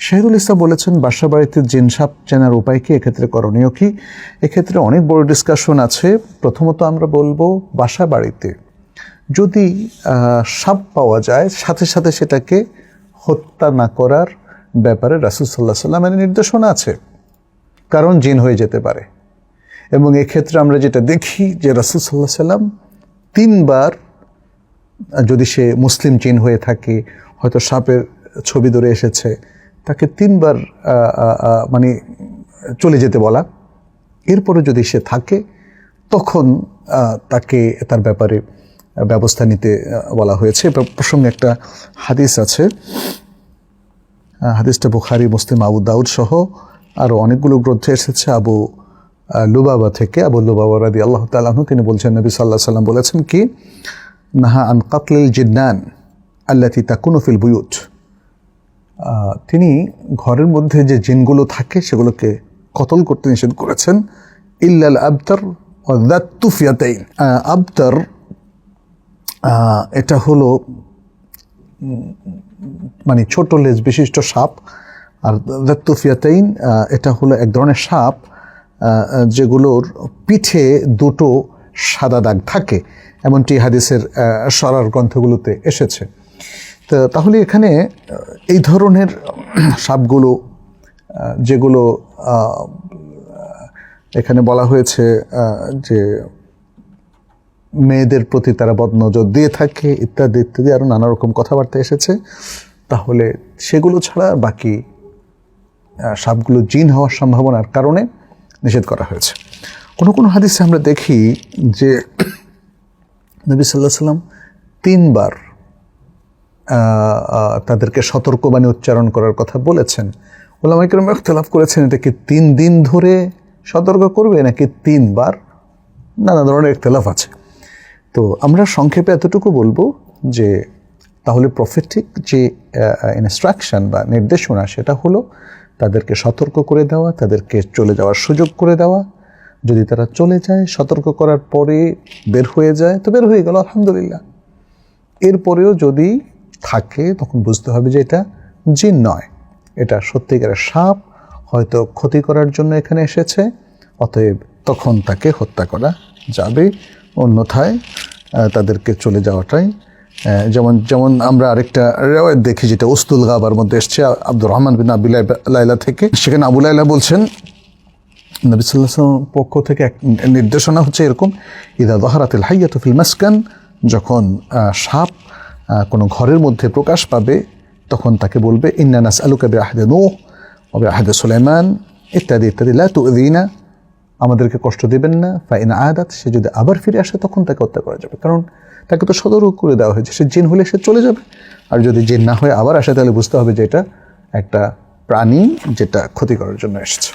শাহিদুল ইসলাম বলেছেন, বাসা বাড়িতে জিন সাপ চেনার উপায় কি, এক্ষেত্রে করণীয় কি? এক্ষেত্রে অনেক বড় ডিসকাশন আছে। প্রথমত আমরা বলবো, বাসা বাড়িতে যদি সাপ পাওয়া যায়, সাথে সাথে সেটাকে হত্যা না করার ব্যাপারে রাসূল সাল্লাল্লাহু আলাইহি ওয়াসাল্লামের নির্দেশনা আছে, কারণ জিন হয়ে যেতে পারে। এবং এক্ষেত্রে আমরা যেটা দেখি যে রাসূল সাল্লাল্লাহু আলাইহি ওয়াসাল্লাম 3 বার, যদি সে মুসলিম জিন হয়ে থাকে, হয়তো সাপের ছবি ধরে এসেছে, তাকে 3 বার মানে চলে যেতে বলা। এরপরে যদি সে থাকে তখন তাকে তার ব্যাপারে ব্যবস্থা নিতে বলা হয়েছে। প্রসঙ্গে একটা হাদিস আছে, হাদিসটা বুখারী, মুসলিম, আবু দাউদ সহ আরও অনেকগুলো গ্রন্থে এসেছে। আবু লুবাবা থেকে, আবু লুবাবা রাদিয়াল্লাহু তাআলা আনহু, তিনি বলছেন, নবী সাল্লাল্লাহু আলাইহি ওয়াসাল্লাম বলেছেন কি, নাহা আন কাতলিল জিন্নান আল্লাতী তাকুনু ফিল বুয়ুত। তিনি ঘরের মধ্যে যে জিনগুলো থাকে সেগুলোকে কতল করতে নিষেধ করেছেন। ইল্লাল আবতার ওয়া যাত তুফিয়াতাইন। আবতার এটা হলো মানে ছোট লেজ বিশিষ্ট সাপ, আর যাত তুফিয়াতাইন এটা হলো এক ধরনের সাপ যেগুলোর পিঠে 2টো সাদা দাগ থাকে, এমনটি হাদিসের সরার গ্রন্থগুলোতে এসেছে। তাহলে এখানে এই ধরনের সাপগুলো, যেগুলো এখানে বলা হয়েছে যে মেয়েদের প্রতি তারা বদনজর দিয়ে থাকে, ইত্যাদি ইত্যাদি আরও নানা রকম কথাবার্তা এসেছে, তাহলে সেগুলো ছাড়া বাকি সাপগুলো জিন হওয়ার সম্ভাবনার কারণে নিষেধ করা হয়েছে। কোনো কোনো হাদিসে আমরা দেখি যে নবী সাল্লাল্লাহু আলাইহি ওয়াসাল্লাম 3 বার তাদেরকে সতর্কবাণী উচ্চারণ করার কথা বলেছেন। উলামায়ে কেরাম ইখতিলাফ করেছেন, এটা কি 3 দিন ধরে সতর্ক করবে নাকি 3 বার, নানা ধরনের ইখতিলাফ আছে। তো আমরা সংক্ষেপে এতটুকু বলবো যে তাহলে প্রফেটিক যে ইনস্ট্রাকশন বা নির্দেশনা, সেটা হলো তাদেরকে সতর্ক করে দেওয়া, তাদেরকে চলে যাওয়ার সুযোগ করে দেওয়া। যদি তারা চলে যায়, সতর্ক করার পরে বের হয়ে যায় তো বের হয়ে গেল, আলহামদুলিল্লাহ। এরপরেও যদি থাকে তখন বুঝতে হবে যে এটা জিন নয়, এটা সত্যিকারের সাপ, হয়তো ক্ষতি করার জন্য এখানে এসেছে, অতএব তখন তাকে হত্যা করা যাবে। অন্যথায় তাদেরকে চলে যাওয়াটাই, যেমন আমরা আরেকটা রিওয়ায়াত দেখি যেটা উসতুল গাবার মধ্যে এসছে, আব্দুর রহমান বিন আবি লাইলা থেকে। সেখানে আবু লাইলা বলছেন, নবী সাল্লাল্লাহু আলাইহি ওয়াসাল্লাম পক্ষ থেকে এক নির্দেশনা হচ্ছে এরকম, ইযা যাহারাতিল হাইয়াতু ফিল মাসকান, যখন সাপ কোনো ঘরের মধ্যে প্রকাশ পাবে তখন তাকে বলবে, ইন্না নাসআলুকা বিআহদি নূহ ওয়া বিআহদি সুলাইমান ইত্যাদি ইত্যাদি, লা তুযিনা, আমাদেরকে কষ্ট দেবেন না। ফাইন আদাত, সে যদি আবার ফিরে আসে তখন তাকে হত্যা করা যাবে, কারণ তাকে তো সতর্ক করে দেওয়া হয়েছে, সে জিন হলে সে চলে যাবে। আর যদি জিন না হয়ে আবার আসে তাহলে বুঝতে হবে যে এটা একটা প্রাণী যেটা ক্ষতি করার জন্য এসেছে।